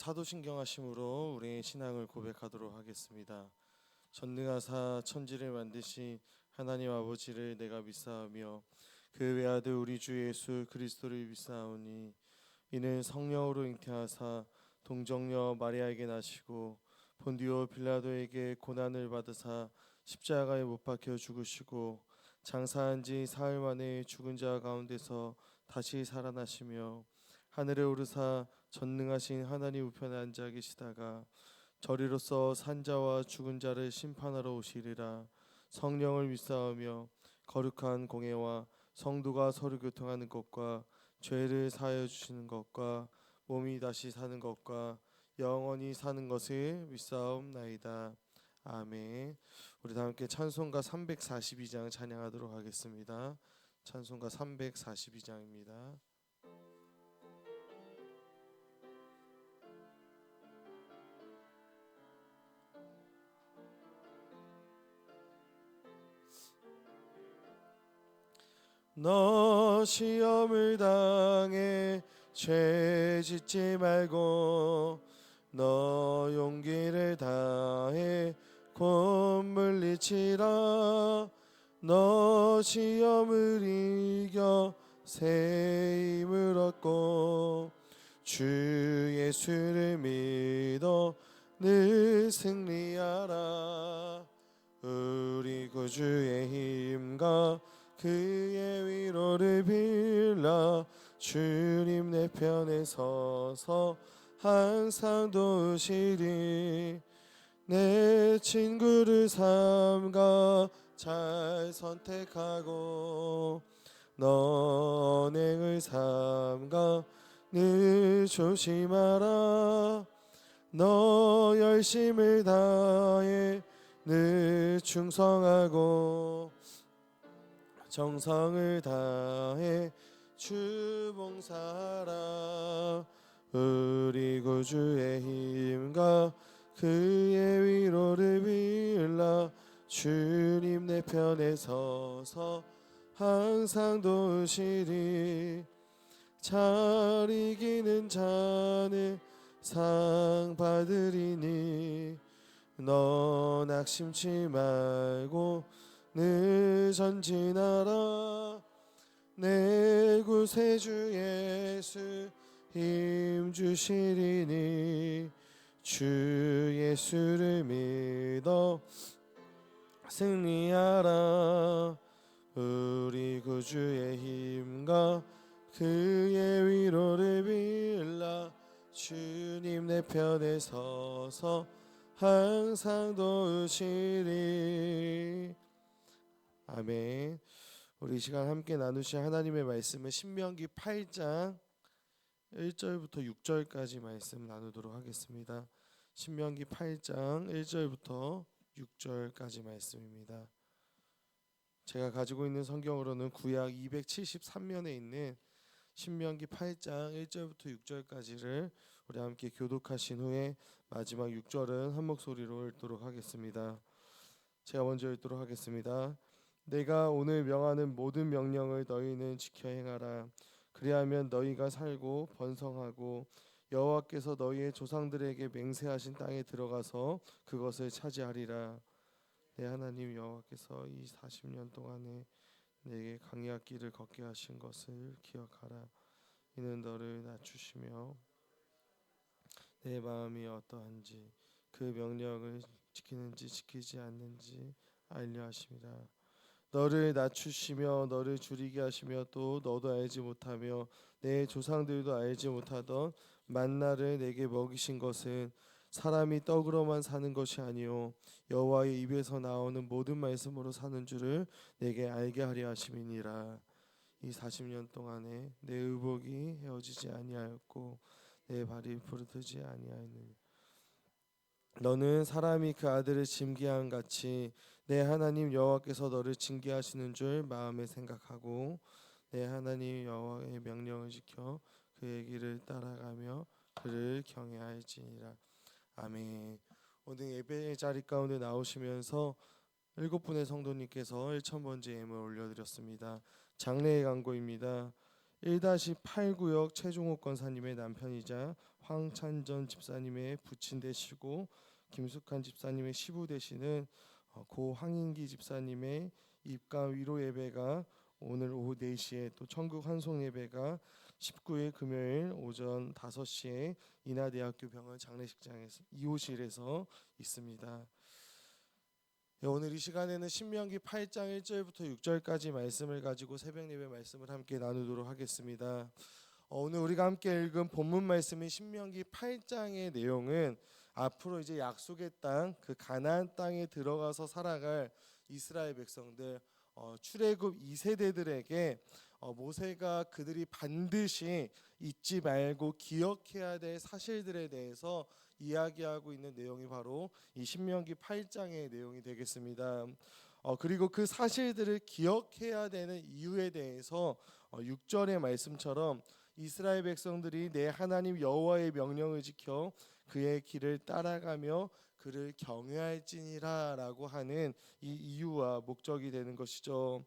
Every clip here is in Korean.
사도신경하심으로 우리의 신앙을 고백하도록 하겠습니다. 전능하사 천지를 만드신 하나님 아버지를 내가 믿사오며 그 외아들 우리 주 예수 그리스도를 믿사오니 이는 성령으로 잉태하사 동정녀 마리아에게 나시고 본디오 빌라도에게 고난을 받으사 십자가에 못 박혀 죽으시고 장사한 지 사흘 만에 죽은 자 가운데서 다시 살아나시며 하늘에 오르사 전능하신 하나님 우편에 앉아 계시다가 저리로서 산자와 죽은 자를 심판하러 오시리라. 성령을 믿사오며 거룩한 공예와 성도가 서로 교통하는 것과 죄를 사하여 주시는 것과 몸이 다시 사는 것과 영원히 사는 것을 믿사옵나이다. 아멘. 우리 다 함께 찬송가 342장 찬양하도록 하겠습니다. 찬송가 342장입니다. 너 시험을 당해 죄 짓지 말고 너 용기를 다해 곧 물리치라. 너 시험을 이겨 새 힘을 얻고 주 예수를 믿어 늘 승리하라. 우리 구주의 힘과 그의 위로를 빌라. 주님 내 편에 서서 항상 도우시리. 내 친구를 삼가 잘 선택하고 너 언행을 삼가 늘 조심하라. 너 열심을 다해 늘 충성하고 정성을 다해 주 봉사하라. 우리 구주의 힘과 그의 위로를 빌라. 주님 내 편에 서서 항상 도우시리. 잘 이기는 자는 상 받으리니 너 낙심치 말고 늘 전진하라. 내 구세주 예수 힘 주시리니 주 예수를 믿어 승리하라. 우리 구주의 힘과 그의 위로를 빌라. 주님 내 편에 서서 항상 도우시리. 아멘. 우리 이 시간 함께 나누실 하나님의 말씀은 신명기 8장 1절부터 6절까지 말씀 나누도록 하겠습니다. 신명기 8장 1절부터 6절까지 말씀입니다. 제가 가지고 있는 성경으로는 구약 273면에 있는 신명기 8장 1절부터 6절까지를 우리 함께 교독하신 후에 마지막 6절은 한 목소리로 읽도록 하겠습니다. 제가 먼저 읽도록 하겠습니다. 내가 오늘 명하는 모든 명령을 너희는 지켜 행하라. 그리하면 너희가 살고 번성하고 여호와께서 너희의 조상들에게 맹세하신 땅에 들어가서 그것을 차지하리라. 내 하나님 여호와께서 이 40년 동안에 내게 강약 길을 걷게 하신 것을 기억하라. 이는 너를 낮추시며 내 마음이 어떠한지 그 명령을 지키는지 지키지 않는지 알려 하심이라. 너를 낮추시며 너를 줄이게 하시며 또 너도 알지 못하며 내 조상들도 알지 못하던 만나를 내게 먹이신 것은 사람이 떡으로만 사는 것이 아니요 여호와의 입에서 나오는 모든 말씀으로 사는 줄을 내게 알게 하려 하심이니라. 이 40년 동안에 내 의복이 헤어지지 아니하였고 내 발이 부르트지 아니하였느니 너는 사람이 그 아들을 징계한 같이 내 하나님 여호와께서 너를 징계하시는 줄 마음에 생각하고 내 하나님 여호와의 명령을 지켜 그의 길을 따라가며 그를 경외할지니라. 아멘. 오늘 예배의 자리 가운데 나오시면서 7분의 성도님께서 1,000번째 예물 올려드렸습니다. 장례의 간구입니다. 1-8구역 최종욱 권사님의 남편이자 황찬전 집사님의 부친 되시고 김숙한 집사님의 시부 되시는 고 황인기 집사님의 입감 위로 예배가 오늘 오후 4시에 또 천국 환송 예배가 19일 금요일 오전 5시에 인하대학교 병원 장례식장에서 2호실에서 있습니다. 오늘 이 시간에는 신명기 8장 1절부터 6절까지 말씀을 가지고 새벽 예배 말씀을 함께 나누도록 하겠습니다. 오늘 우리가 함께 읽은 본문 말씀인 신명기 8장의 내용은 앞으로 이제 약속의 땅, 그 가나안 땅에 들어가서 살아갈 이스라엘 백성들, 출애굽 2세대들에게 모세가 그들이 반드시 잊지 말고 기억해야 될 사실들에 대해서 이야기하고 있는 내용이 바로 이 신명기 8장의 내용이 되겠습니다. 그리고 그 사실들을 기억해야 되는 이유에 대해서 6절의 말씀처럼 이스라엘 백성들이 내 하나님 여호와의 명령을 지켜 그의 길을 따라가며 그를 경외할지니라 라고 하는 이 이유와 목적이 되는 것이죠.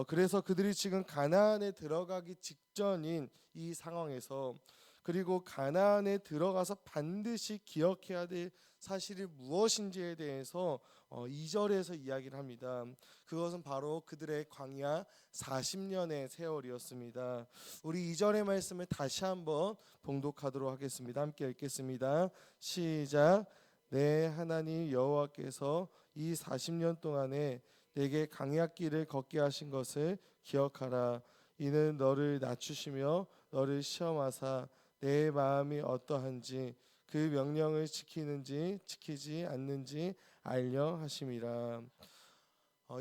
그래서 그들이 지금 가나안에 들어가기 직전인 이 상황에서, 그리고 가나안에 들어가서 반드시 기억해야 될 사실이 무엇인지에 대해서 2절에서 이야기를 합니다. 그것은 바로 그들의 광야 40년의 세월이었습니다. 우리 2절의 말씀을 다시 한번 봉독하도록 하겠습니다. 함께 읽겠습니다. 시작. 내 하나님 여호와께서 이 40년 동안에 내게 광야길을 걷게 하신 것을 기억하라. 이는 너를 낮추시며 너를 시험하사 내 마음이 어떠한지 그 명령을 지키는지 지키지 않는지 알려 하심이라.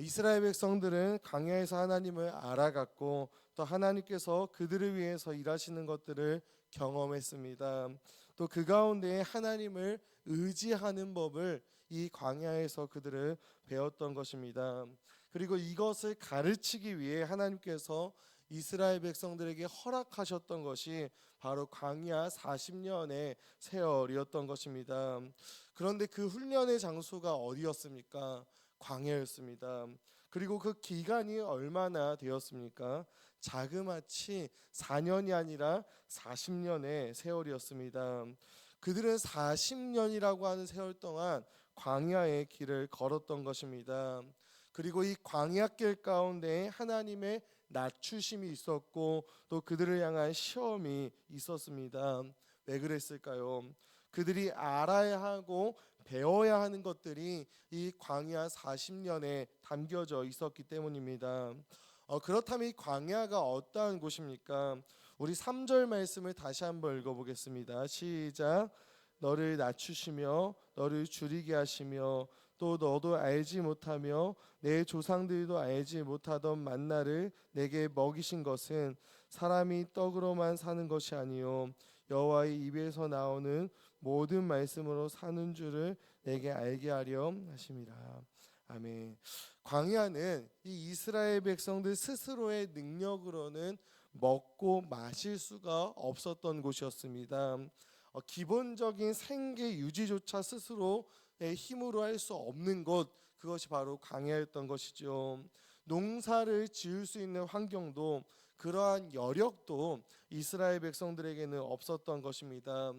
이스라엘 백성들은 광야에서 하나님을 알아갔고 또 하나님께서 그들을 위해서 일하시는 것들을 경험했습니다. 또 그 가운데 하나님을 의지하는 법을 이 광야에서 그들을 배웠던 것입니다. 그리고 이것을 가르치기 위해 하나님께서 이스라엘 백성들에게 허락하셨던 것이 바로 광야 40년의 세월이었던 것입니다. 그런데 그 훈련의 장소가 어디였습니까? 광야였습니다. 그리고 그 기간이 얼마나 되었습니까? 자그마치 4년이 아니라 40년의 세월이었습니다. 그들은 40년이라고 하는 세월 동안 광야의 길을 걸었던 것입니다. 그리고 이 광야길 가운데 하나님의 낮추심이 있었고 또 그들을 향한 시험이 있었습니다. 왜 그랬을까요? 그들이 알아야 하고 배워야 하는 것들이 이 광야 40년에 담겨져 있었기 때문입니다. 그렇다면 이 광야가 어떠한 곳입니까? 우리 3절 말씀을 다시 한번 읽어보겠습니다. 시작. 너를 낮추시며 너를 줄이게 하시며 또 너도 알지 못하며 내 조상들도 알지 못하던 만나를 내게 먹이신 것은 사람이 떡으로만 사는 것이 아니요 여호와의 입에서 나오는 모든 말씀으로 사는 줄을 내게 알게 하려 하심이라. 아멘. 광야는 이 이스라엘 백성들 스스로의 능력으로는 먹고 마실 수가 없었던 곳이었습니다. 기본적인 생계 유지조차 스스로의 힘으로 할 수 없는 곳, 그것이 바로 광야였던 것이죠. 농사를 지을 수 있는 환경도 그러한 여력도 이스라엘 백성들에게는 없었던 것입니다.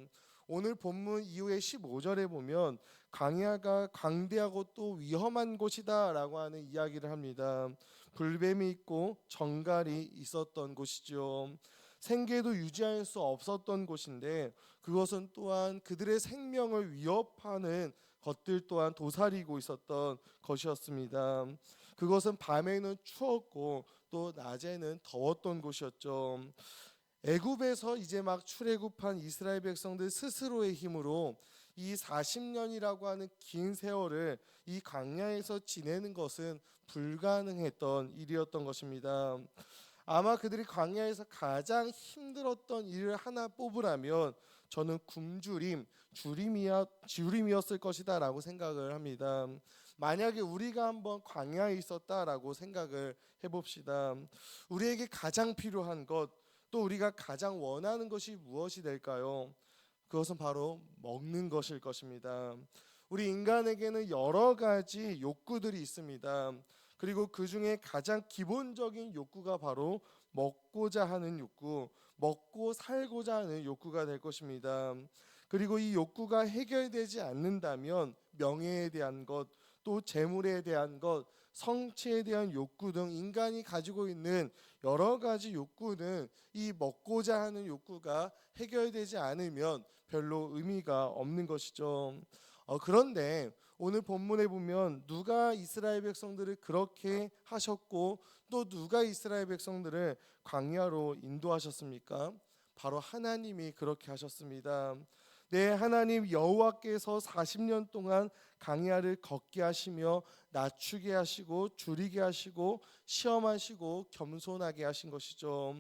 오늘 본문 이후에 15절에 보면 광야가 광대하고 또 위험한 곳이다라고 하는 이야기를 합니다. 불뱀이 있고 정갈이 있었던 곳이죠. 생계도 유지할 수 없었던 곳인데 그것은 또한 그들의 생명을 위협하는 것들 또한 도사리고 있었던 것이었습니다. 그것은 밤에는 추웠고 또 낮에는 더웠던 곳이었죠. 애굽에서 이제 막 출애굽한 이스라엘 백성들 스스로의 힘으로 이 40년이라고 하는 긴 세월을 이 광야에서 지내는 것은 불가능했던 일이었던 것입니다. 아마 그들이 광야에서 가장 힘들었던 일을 하나 뽑으라면 저는 굶주림, 주림이었을 것이다 라고 생각을 합니다. 만약에 우리가 한번 광야에 있었다라고 생각을 해봅시다. 우리에게 가장 필요한 것, 또 우리가 가장 원하는 것이 무엇이 될까요? 그것은 바로 먹는 것일 것입니다. 우리 인간에게는 여러 가지 욕구들이 있습니다. 그리고 그 중에 가장 기본적인 욕구가 바로 먹고자 하는 욕구, 먹고 살고자 하는 욕구가 될 것입니다. 그리고 이 욕구가 해결되지 않는다면 명예에 대한 것, 또 재물에 대한 것, 성취에 대한 욕구 등 인간이 가지고 있는 여러 가지 욕구는 이 먹고자 하는 욕구가 해결되지 않으면 별로 의미가 없는 것이죠. 그런데 오늘 본문에 보면 누가 이스라엘 백성들을 그렇게 하셨고 또 누가 이스라엘 백성들을 광야로 인도하셨습니까? 바로 하나님이 그렇게 하셨습니다. 네, 하나님 여호와께서 40년 동안 광야를 걷게 하시며 낮추게 하시고 줄이게 하시고 시험하시고 겸손하게 하신 것이죠.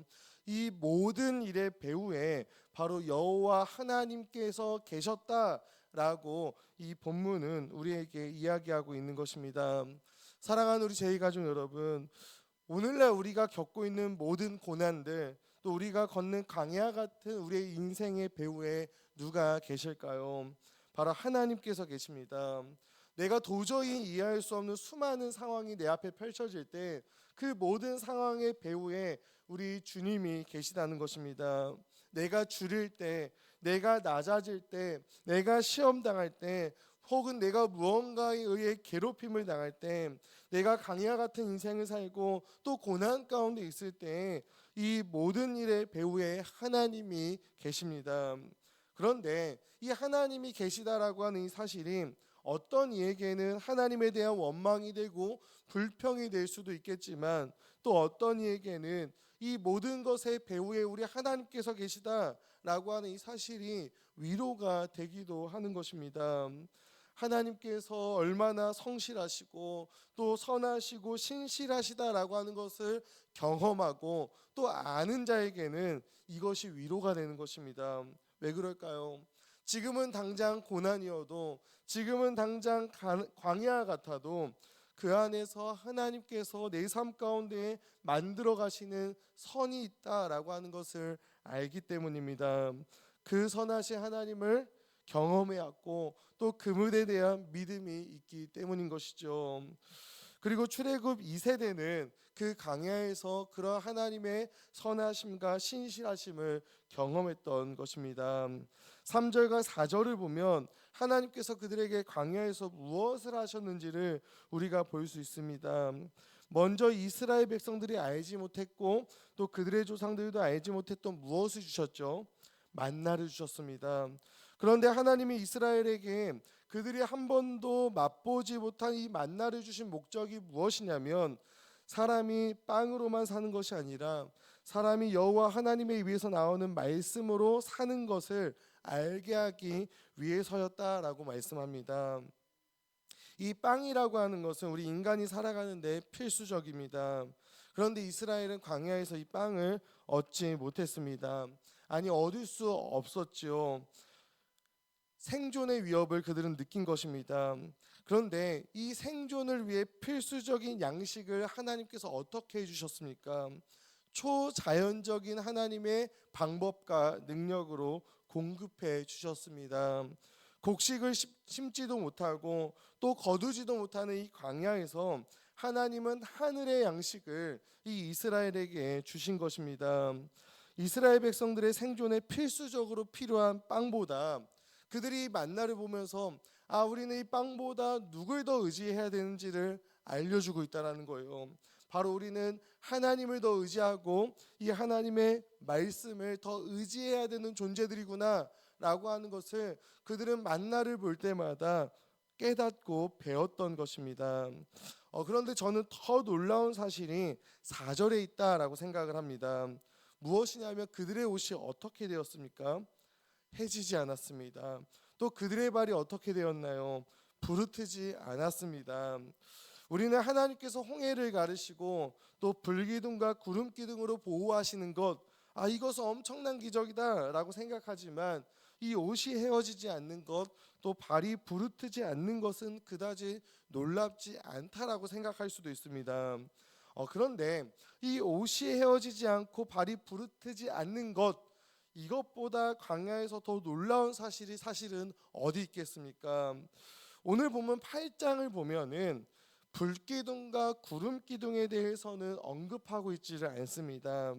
이 모든 일의 배후에 바로 여호와 하나님께서 계셨다라고 이 본문은 우리에게 이야기하고 있는 것입니다. 사랑하는 우리 제이가족 여러분, 오늘날 우리가 겪고 있는 모든 고난들, 또 우리가 걷는 광야 같은 우리의 인생의 배후에 누가 계실까요? 바로 하나님께서 계십니다. 내가 도저히 이해할 수 없는 수많은 상황이 내 앞에 펼쳐질 때 그 모든 상황의 배후에 우리 주님이 계시다는 것입니다. 내가 줄일 때, 내가 낮아질 때, 내가 시험 당할 때, 혹은 내가 무언가에 의해 괴롭힘을 당할 때, 내가 강야 같은 인생을 살고 또 고난 가운데 있을 때 이 모든 일의 배후에 하나님이 계십니다. 그런데 이 하나님이 계시다라고 하는 이 사실이 어떤 이에게는 하나님에 대한 원망이 되고 불평이 될 수도 있겠지만 또 어떤 이에게는 이 모든 것의 배후에 우리 하나님께서 계시다라고 하는 이 사실이 위로가 되기도 하는 것입니다. 하나님께서 얼마나 성실하시고 또 선하시고 신실하시다라고 하는 것을 경험하고 또 아는 자에게는 이것이 위로가 되는 것입니다. 왜 그럴까요? 지금은 당장 고난이어도, 지금은 당장 광야 같아도 그 안에서 하나님께서 내 삶 가운데 만들어 가시는 선이 있다라고 하는 것을 알기 때문입니다. 그 선하신 하나님을 경험해왔고 또 그분에 대한 믿음이 있기 때문인 것이죠. 그리고 출애굽 2세대는 그 광야에서 그런 하나님의 선하심과 신실하심을 경험했던 것입니다. 3절과 4절을 보면 하나님께서 그들에게 광야에서 무엇을 하셨는지를 우리가 볼 수 있습니다. 먼저 이스라엘 백성들이 알지 못했고 또 그들의 조상들도 알지 못했던 무엇을 주셨죠? 만나를 주셨습니다. 그런데 하나님이 이스라엘에게 그들이 한 번도 맛보지 못한 이 만나를 주신 목적이 무엇이냐면 사람이 빵으로만 사는 것이 아니라 사람이 여호와 하나님에 의해서 나오는 말씀으로 사는 것을 알게 하기 위해서였다라고 말씀합니다. 이 빵이라고 하는 것은 우리 인간이 살아가는 데 필수적입니다. 그런데 이스라엘은 광야에서 이 빵을 얻지 못했습니다. 아니 얻을 수 없었지요. 생존의 위협을 그들은 느낀 것입니다. 그런데 이 생존을 위해 필수적인 양식을 하나님께서 어떻게 해주셨습니까? 초자연적인 하나님의 방법과 능력으로 공급해 주셨습니다. 곡식을 심지도 못하고 또 거두지도 못하는 이 광야에서 하나님은 하늘의 양식을 이 이스라엘에게 주신 것입니다. 이스라엘 백성들의 생존에 필수적으로 필요한 빵보다 그들이 만나를 보면서 우리는 이 빵보다 누굴 더 의지해야 되는지를 알려주고 있다는 거예요. 바로 우리는 하나님을 더 의지하고 이 하나님의 말씀을 더 의지해야 되는 존재들이구나 라고 하는 것을 그들은 만나를 볼 때마다 깨닫고 배웠던 것입니다. 그런데 저는 더 놀라운 사실이 4절에 있다라고 생각을 합니다. 무엇이냐면 그들의 옷이 어떻게 되었습니까? 해지지 않았습니다. 또 그들의 발이 어떻게 되었나요? 부르트지 않았습니다. 우리는 하나님께서 홍해를 가르시고 또 불기둥과 구름기둥으로 보호하시는 것, 이것은 엄청난 기적이다라고 생각하지만 이 옷이 헤어지지 않는 것, 또 발이 부르트지 않는 것은 그다지 놀랍지 않다라고 생각할 수도 있습니다. 그런데 이 옷이 헤어지지 않고 발이 부르트지 않는 것, 이것보다 광야에서 더 놀라운 사실이 사실은 어디 있겠습니까? 오늘 보면 8장을 보면은 불기둥과 구름기둥에 대해서는 언급하고 있지를 않습니다.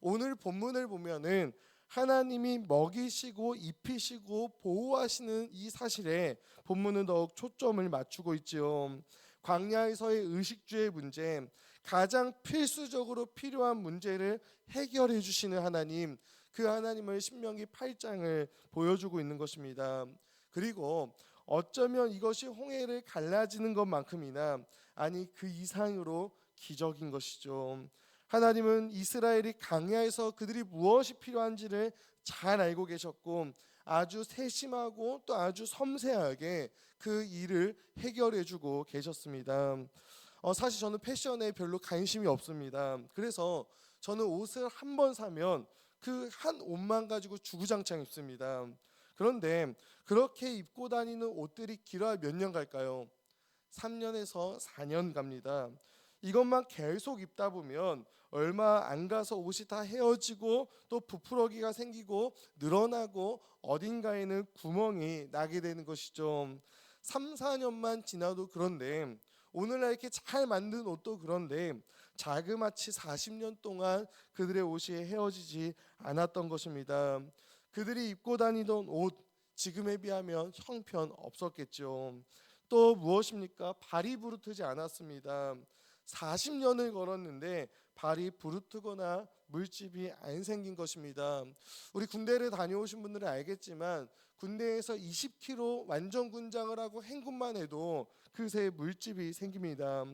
오늘 본문을 보면은 하나님이 먹이시고 입히시고 보호하시는 이 사실에 본문은 더욱 초점을 맞추고 있지요. 광야에서의 의식주의 문제, 가장 필수적으로 필요한 문제를 해결해 주시는 하나님, 그 하나님을 신명기 8장을 보여주고 있는 것입니다. 그리고 어쩌면 이것이 홍해를 갈라지는 것만큼이나 아니 그 이상으로 기적인 것이죠. 하나님은 이스라엘이 광야에서 그들이 무엇이 필요한지를 잘 알고 계셨고 아주 세심하고 또 아주 섬세하게 그 일을 해결해 주고 계셨습니다. 사실 저는 패션에 별로 관심이 없습니다. 그래서 저는 옷을 한 번 사면 그 한 옷만 가지고 주구장창 입습니다. 그런데 그렇게 입고 다니는 옷들이 길어야 몇 년 갈까요? 3년에서 4년 갑니다. 이것만 계속 입다 보면 얼마 안 가서 옷이 다 헤어지고 또 부풀어기가 생기고 늘어나고 어딘가에는 구멍이 나게 되는 것이죠. 3, 4년만 지나도 그런데 오늘날 이렇게 잘 만든 옷도 그런데 자그마치 40년 동안 그들의 옷이 헤어지지 않았던 것입니다. 그들이 입고 다니던 옷 지금에 비하면 형편 없었겠죠. 또 무엇입니까? 발이 부르트지 않았습니다. 40년을 걸었는데 발이 부르트거나 물집이 안 생긴 것입니다. 우리 군대를 다녀오신 분들은 알겠지만 군대에서 20km 완전 군장을 하고 행군만 해도 그새 물집이 생깁니다.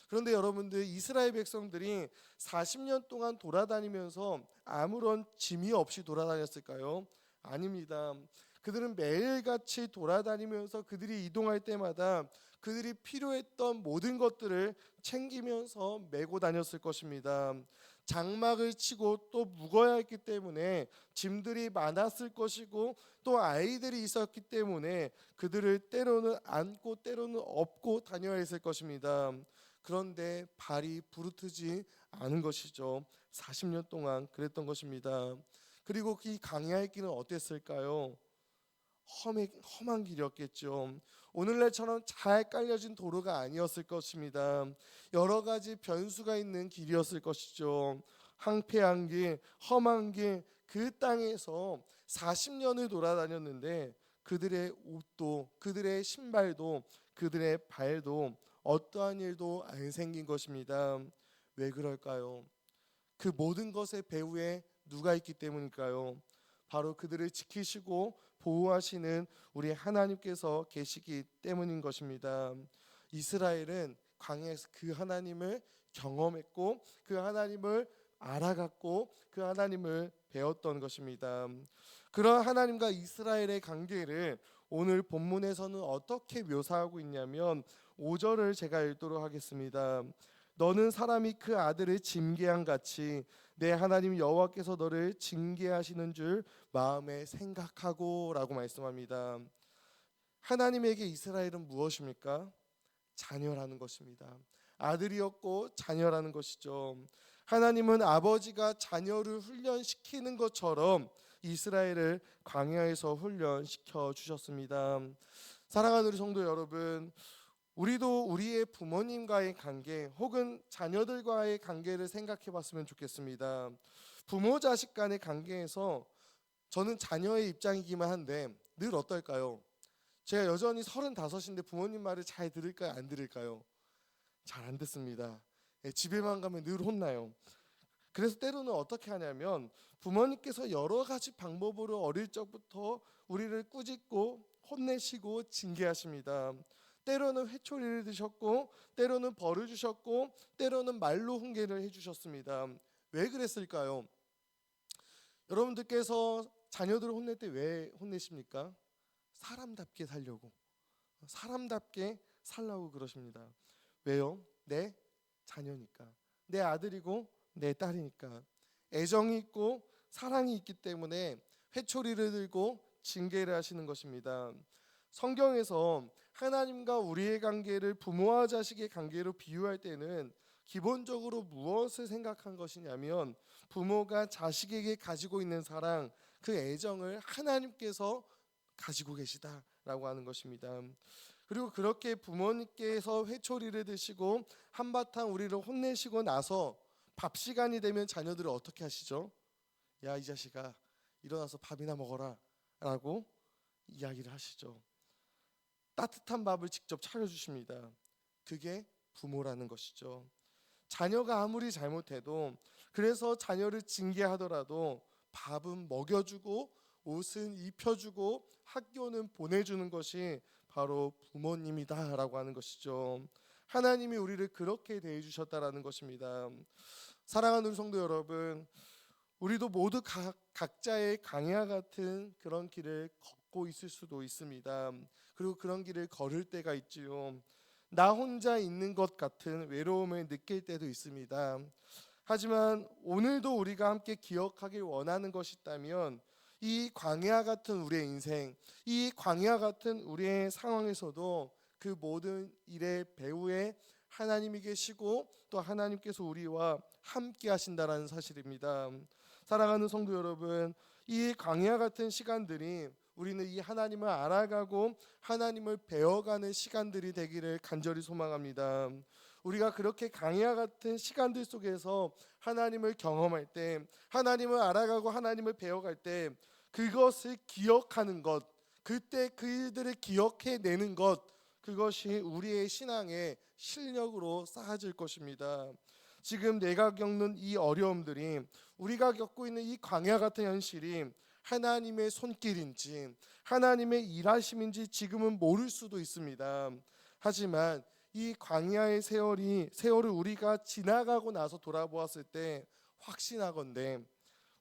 그런데 여러분들 이스라엘 백성들이 40년 동안 돌아다니면서 아무런 짐이 없이 돌아다녔을까요? 아닙니다. 그들은 매일같이 돌아다니면서 그들이 이동할 때마다 그들이 필요했던 모든 것들을 챙기면서 메고 다녔을 것입니다. 장막을 치고 또 묵어야 했기 때문에 짐들이 많았을 것이고 또 아이들이 있었기 때문에 그들을 때로는 안고 때로는 업고 다녀야 했을 것입니다. 그런데 발이 부르트지 않은 것이죠. 40년 동안 그랬던 것입니다. 그리고 이 광야의 길은 어땠을까요? 험한 길이었겠죠. 오늘날처럼 잘 깔려진 도로가 아니었을 것입니다. 여러 가지 변수가 있는 길이었을 것이죠. 황폐한 길, 험한 길, 그 땅에서 40년을 돌아다녔는데 그들의 옷도, 그들의 신발도, 그들의 발도 어떠한 일도 안 생긴 것입니다. 왜 그럴까요? 그 모든 것의 배후에 누가 있기 때문일까요? 바로 그들을 지키시고 보호하시는 우리 하나님께서 계시기 때문인 것입니다. 이스라엘은 광야에서 그 하나님을 경험했고 그 하나님을 알아갔고 그 하나님을 배웠던 것입니다. 그런 하나님과 이스라엘의 관계를 오늘 본문에서는 어떻게 묘사하고 있냐면 5절을 제가 읽도록 하겠습니다. 너는 사람이 그 아들을 징계한 같이 내 하나님 여호와께서 너를 징계하시는 줄 마음에 생각하고 라고 말씀합니다. 하나님에게 이스라엘은 무엇입니까? 자녀라는 것입니다. 아들이었고 자녀라는 것이죠. 하나님은 아버지가 자녀를 훈련시키는 것처럼 이스라엘을 광야에서 훈련시켜 주셨습니다. 사랑하는 우리 성도 여러분, 우리도 우리의 부모님과의 관계 혹은 자녀들과의 관계를 생각해 봤으면 좋겠습니다. 부모 자식 간의 관계에서 저는 자녀의 입장이기만 한데 늘 어떨까요? 제가 여전히 35인데 부모님 말을 잘 들을까요? 안 들을까요? 잘 안 듣습니다. 집에만 가면 늘 혼나요. 그래서 때로는 어떻게 하냐면 부모님께서 여러 가지 방법으로 어릴 적부터 우리를 꾸짖고 혼내시고 징계하십니다. 때로는 회초리를 드셨고 때로는 벌을 주셨고 때로는 말로 훈계를 해주셨습니다. 왜 그랬을까요? 여러분들께서 자녀들을 혼낼 때 왜 혼내십니까? 사람답게 살려고, 사람답게 살라고 그러십니다. 왜요? 내 자녀니까, 내 아들이고 내 딸이니까. 애정이 있고 사랑이 있기 때문에 회초리를 들고 징계를 하시는 것입니다. 성경에서 하나님과 우리의 관계를 부모와 자식의 관계로 비유할 때는 기본적으로 무엇을 생각한 것이냐면 부모가 자식에게 가지고 있는 사랑, 그 애정을 하나님께서 가지고 계시다라고 하는 것입니다. 그리고 그렇게 부모님께서 회초리를 드시고 한바탕 우리를 혼내시고 나서 밥 시간이 되면 자녀들을 어떻게 하시죠? 야, 이 자식아, 일어나서 밥이나 먹어라 라고 이야기를 하시죠. 따뜻한 밥을 직접 차려주십니다. 그게 부모라는 것이죠. 자녀가 아무리 잘못해도, 그래서 자녀를 징계하더라도 밥은 먹여주고 옷은 입혀주고 학교는 보내주는 것이 바로 부모님이다라고 하는 것이죠. 하나님이 우리를 그렇게 대해주셨다라는 것입니다. 사랑하는 우리 성도 여러분, 우리도 모두 각자의 강야 같은 그런 길을 걷고 있을 수도 있습니다. 그리고 그런 길을 걸을 때가 있지요. 나 혼자 있는 것 같은 외로움을 느낄 때도 있습니다. 하지만 오늘도 우리가 함께 기억하길 원하는 것이 있다면, 이 광야 같은 우리의 인생, 이 광야 같은 우리의 상황에서도 그 모든 일의 배후에 하나님이 계시고 또 하나님께서 우리와 함께 하신다라는 사실입니다. 사랑하는 성도 여러분, 이 광야 같은 시간들이 우리는 이 하나님을 알아가고 하나님을 배워가는 시간들이 되기를 간절히 소망합니다. 우리가 그렇게 광야 같은 시간들 속에서 하나님을 경험할 때, 하나님을 알아가고 하나님을 배워갈 때, 그것을 기억하는 것, 그때 그들을 기억해내는 것, 그것이 우리의 신앙의 실력으로 쌓아질 것입니다. 지금 내가 겪는 이 어려움들이, 우리가 겪고 있는 이 광야 같은 현실이 하나님의 손길인지 하나님의 일하심인지 지금은 모를 수도 있습니다. 하지만 이 광야의 세월을 우리가 지나가고 나서 돌아보았을 때 확신하건대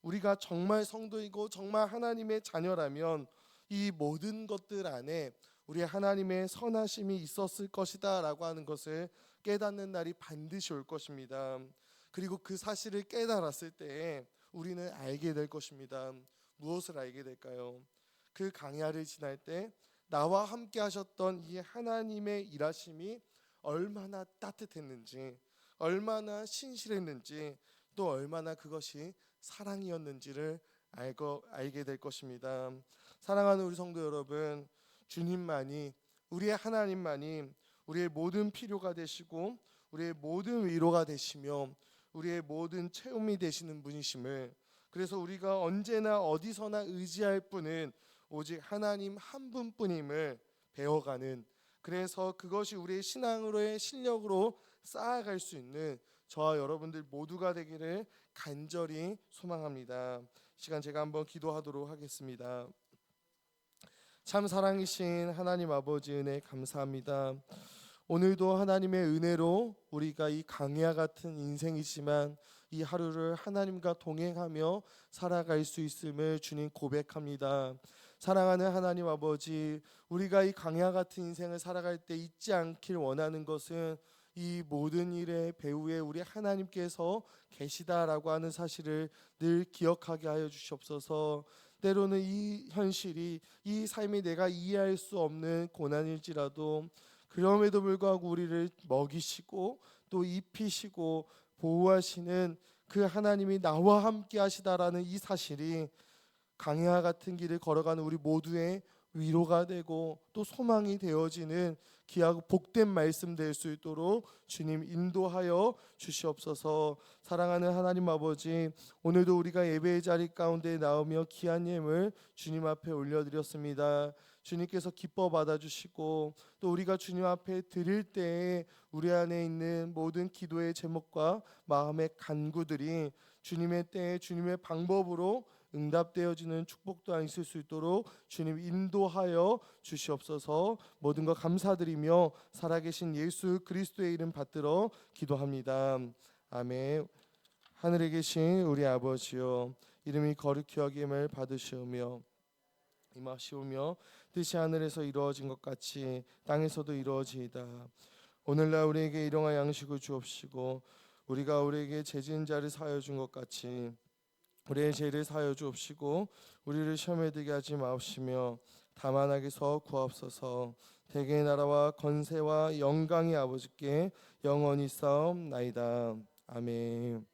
우리가 정말 성도이고 정말 하나님의 자녀라면 이 모든 것들 안에 우리 하나님의 선하심이 있었을 것이다 라고 하는 것을 깨닫는 날이 반드시 올 것입니다. 그리고 그 사실을 깨달았을 때 우리는 알게 될 것입니다. 무엇을 알게 될까요? 그 광야를 지날 때 나와 함께 하셨던 이 하나님의 일하심이 얼마나 따뜻했는지, 얼마나 신실했는지, 또 얼마나 그것이 사랑이었는지를 알게 될 것입니다. 사랑하는 우리 성도 여러분, 주님만이, 우리의 하나님만이 우리의 모든 필요가 되시고 우리의 모든 위로가 되시며 우리의 모든 체험이 되시는 분이심을, 그래서 우리가 언제나 어디서나 의지할 분은 오직 하나님 한 분뿐임을 배워가는, 그래서 그것이 우리의 신앙으로의 실력으로 쌓아갈 수 있는 저와 여러분들 모두가 되기를 간절히 소망합니다. 시간 제가 한번 기도하도록 하겠습니다. 참 사랑이신 하나님 아버지 은혜 감사합니다. 오늘도 하나님의 은혜로 우리가 이 광야 같은 인생이지만 이 하루를 하나님과 동행하며 살아갈 수 있음을 주님 고백합니다. 사랑하는 하나님 아버지, 우리가 이 광야 같은 인생을 살아갈 때 잊지 않길 원하는 것은 이 모든 일의 배후에 우리 하나님께서 계시다라고 하는 사실을 늘 기억하게 하여 주시옵소서. 때로는 이 현실이, 이 삶이 내가 이해할 수 없는 고난일지라도 그럼에도 불구하고 우리를 먹이시고 또 입히시고 보호하시는 그 하나님이 나와 함께 하시다라는 이 사실이 광야 같은 길을 걸어가는 우리 모두의 위로가 되고 또 소망이 되어지는 귀하고 복된 말씀 될 수 있도록 주님 인도하여 주시옵소서. 사랑하는 하나님 아버지, 오늘도 우리가 예배의 자리 가운데 나오며 귀한 예물 주님 앞에 올려드렸습니다. 주님께서 기뻐 받아주시고 또 우리가 주님 앞에 드릴 때에 우리 안에 있는 모든 기도의 제목과 마음의 간구들이 주님의 때에 주님의 방법으로 응답되어지는 축복도 있을 수 있도록 주님 인도하여 주시옵소서. 모든 것 감사드리며 살아계신 예수 그리스도의 이름 받들어 기도합니다. 아멘. 하늘에 계신 우리 아버지여, 이름이 거룩히 여김을 받으시오며 임하시오며 뜻이 하늘에서 이루어진 것 같이 땅에서도 이루어지이다. 오늘날 우리에게 일용할 양식을 주옵시고 우리가 우리에게 죄진 자를 사하여 준 것 같이 우리의 죄를 사하여 주옵시고 우리를 시험에 들게 하지 마옵시며 다만 악에서 구하옵소서. 대개의 나라와 권세와 영광이 아버지께 영원히 싸움나이다. 아멘.